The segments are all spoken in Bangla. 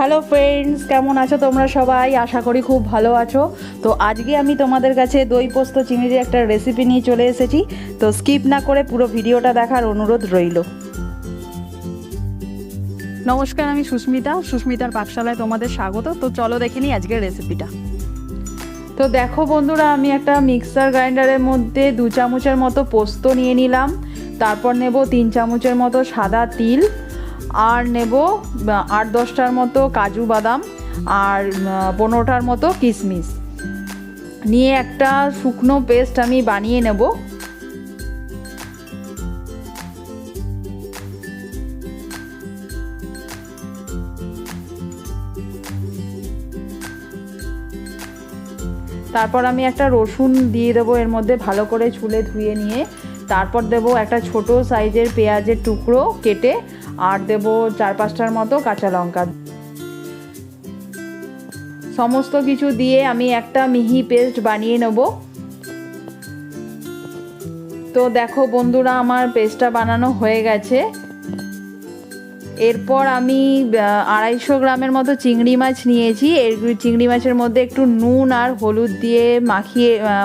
হ্যালো ফ্রেন্ডস, কেমন আছো তোমরা সবাই? আশা করি খুব ভালো আছো। তো আজকে আমি তোমাদের কাছে দই পোস্ত চিংড়ির একটা রেসিপি নিয়ে চলে এসেছি। তো স্কিপ না করে পুরো ভিডিওটা দেখার অনুরোধ রইল। নমস্কার, আমি সুস্মিতার পাকশালায় তোমাদের স্বাগত। তো চলো দেখে নিই আজকের রেসিপিটা। তো দেখো বন্ধুরা, আমি একটা মিক্সার গ্রাইন্ডারের মধ্যে 2 চামচের মতো পোস্ত নিয়ে নিলাম। তারপর নেব 3 চামচের মতো সাদা তিল, আর নেব 8-10টার মতো কাজু বাদাম, আর 15টার মতো কিশমিশ নিয়ে একটা শুকনো পেস্ট আমি বানিয়ে নেব। তারপর আমি একটা রসুন দিয়ে দেবো এর মধ্যে, ভালো করে ছুলে ধুয়ে নিয়ে। তারপর দেব একটা ছোট সাইজের পেঁয়াজের টুকরো কেটে, আর দেব 4-5টার মতো কাঁচা লঙ্কা। সমস্ত কিছু দিয়ে আমি একটা মিহি পেস্ট বানিয়ে নেব। তো দেখো বন্ধুরা, আমার পেস্টটা বানানো হয়ে গেছে। এরপর আমি 250 গ্রামের মতো চিংড়ি মাছ নিয়েছি। এই চিংড়ি মাছের মধ্যে একটু নুন আর হলুদ দিয়ে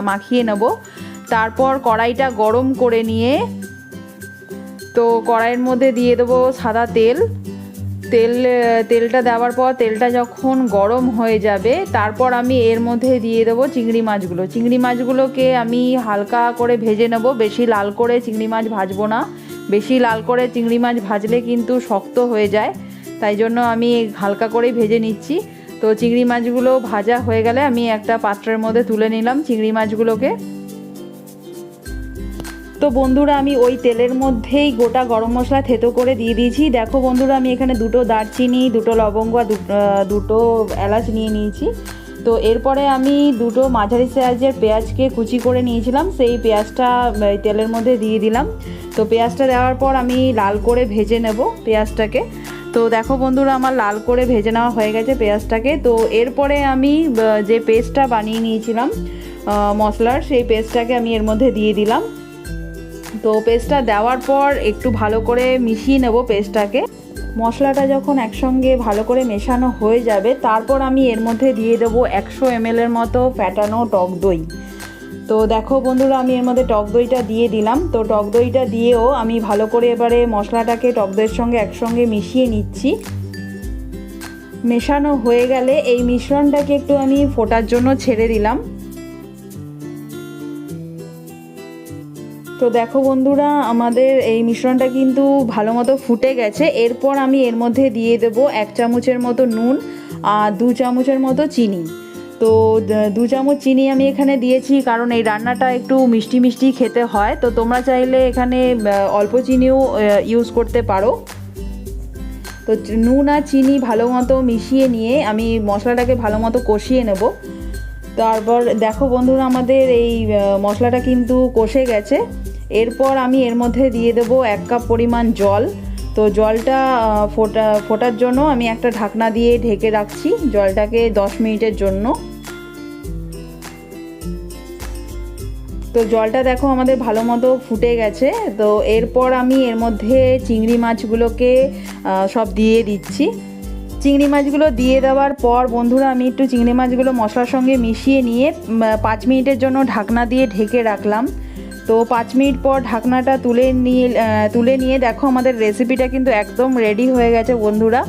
মাখিয়ে নেব। তারপর কড়াইটা গরম করে নিয়ে, তো কড়াইয়ের মধ্যে দিয়ে দেবো সাদা তেলটা দেওয়ার পর তেলটা যখন গরম হয়ে যাবে, তারপর আমি এর মধ্যে দিয়ে দেবো চিংড়ি মাছগুলোকে আমি হালকা করে ভেজে নেব। বেশি লাল করে চিংড়ি মাছ ভাজবো না, বেশি লাল করে চিংড়ি মাছ ভাজলে কিন্তু শক্ত হয়ে যায়, তাই জন্য আমি হালকা করেই ভেজে নিচ্ছি। তো চিংড়ি মাছগুলো ভাজা হয়ে গেলে আমি একটা পাত্রের মধ্যে তুলে নিলাম চিংড়ি মাছগুলোকে। তো বন্ধুরা, আমি ওই তেলের মধ্যেই গোটা গরম মশলা থেতো করে দিয়ে দিয়েছি। দেখো বন্ধুরা, আমি এখানে 2টো দারচিনি, 2টো লবঙ্গ আর 2টো এলাচ নিয়ে নিয়েছি। তো এরপরে আমি 2টো মাঝারি সাইজের পেঁয়াজকে কুচি করে নিয়েছিলাম, সেই পেঁয়াজটা তেলের মধ্যে দিয়ে দিলাম। তো পেঁয়াজটা দেওয়ার পর আমি লাল করে ভেজে নেব পেঁয়াজটাকে। তো দেখো বন্ধুরা, আমার লাল করে ভেজে নেওয়া হয়ে গেছে পেঁয়াজটাকে। তো এরপরে আমি যে পেস্টটা বানিয়ে নিয়েছিলাম মশলার, সেই পেস্টটাকে আমি এর মধ্যে দিয়ে দিলাম। তো পেস্টটা দেওয়ার পর একটু ভালো করে মিশিয়ে নেব পেস্টটাকে। মশলাটা যখন একসঙ্গে ভালো করে মেশানো হয়ে যাবে, তারপর আমি এর মধ্যে দিয়ে দেবো 100 ml মতো ফ্যাটানো টক দই। তো দেখো বন্ধুরা, আমি এর মধ্যে টক দইটা দিয়ে দিলাম। তো টক দইটা দিয়েও আমি ভালো করে এবারে মশলাটাকে টক দইয়ের সঙ্গে একসঙ্গে মিশিয়ে নিচ্ছি। মেশানো হয়ে গেলে এই মিশ্রণটাকে একটু আমি ফোটার জন্য ছেড়ে দিলাম। তো দেখো বন্ধুরা, আমাদের এই মিশ্রণটা কিন্তু ভালো মতো ফুটে গেছে। এরপর আমি এর মধ্যে দিয়ে দেবো 1 চামচের মতো নুন আর 2 চামচের মতো চিনি। তো 2 চামচ চিনি আমি এখানে দিয়েছি, কারণ এই রান্নাটা একটু মিষ্টি মিষ্টি খেতে হয়। তো তোমরা চাইলে এখানে অল্প চিনিও ইউজ করতে পারো। তো নুন আর চিনি ভালো মতো মিশিয়ে নিয়ে আমি মশলাটাকে ভালো মতো কষিয়ে নেব। তারপর দেখো বন্ধুরা, আমাদের এই মশলাটা কিন্তু কষে গেছে। এরপর আমি এর মধ্যে দিয়ে দেবো 1 কাপ পরিমাণ জল। তো জলটা ফোটার জন্য আমি একটা ঢাকনা দিয়ে ঢেকে রাখছি জলটাকে 10 মিনিটের জন্য। তো জলটা দেখো আমাদের ভালো মতো ফুটে গেছে। তো এরপর আমি এর মধ্যে চিংড়ি মাছগুলোকে সব দিয়ে দিচ্ছি। চিংড়ি মাছগুলো দিয়ে দেওয়ার পর বন্ধুরা, আমি একটু চিংড়ি মাছগুলো মশলার সঙ্গে মিশিয়ে নিয়ে 5 মিনিটের জন্য ঢাকনা দিয়ে ঢেকে রাখলাম। তো 5 মিনিট পর ঢাকনাটা তুলে নিয়ে দেখো আমাদের রেসিপিটা কিন্তু একদম রেডি হয়ে গেছে বন্ধুরা।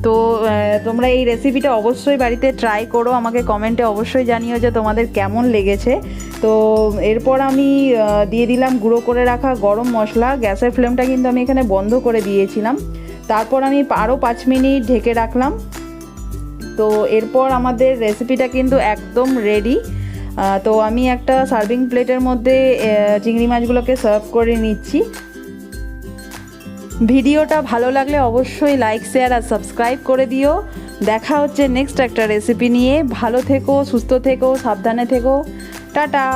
তো তোমরা এই রেসিপিটা অবশ্যই বাড়িতে ট্রাই করো, আমাকে কমেন্টে অবশ্যই জানিও যে তোমাদের কেমন লেগেছে। তো এরপর আমি দিয়ে দিলাম গুঁড়ো করে রাখা গরম মশলা। গ্যাসের ফ্লেমটা কিন্তু আমি এখানে বন্ধ করে দিয়েছিলাম। তারপর আমি আরও 5 মিনিট ঢেকে রাখলাম। তো এরপর আমাদের রেসিপিটা কিন্তু একদম রেডি। তো আমি একটা সার্ভিং প্লেটের মধ্যে চিংড়ি মাছগুলোকে সার্ভ করে নিচ্ছি। ভিডিওটা ভালো লাগলে অবশ্যই লাইক, শেয়ার আর সাবস্ক্রাইব করে দিও। দেখা হচ্ছে নেক্সট একটা রেসিপি নিয়ে। ভালো থেকো, সুস্থ থেকো, সাবধানে থেকো। টাটা।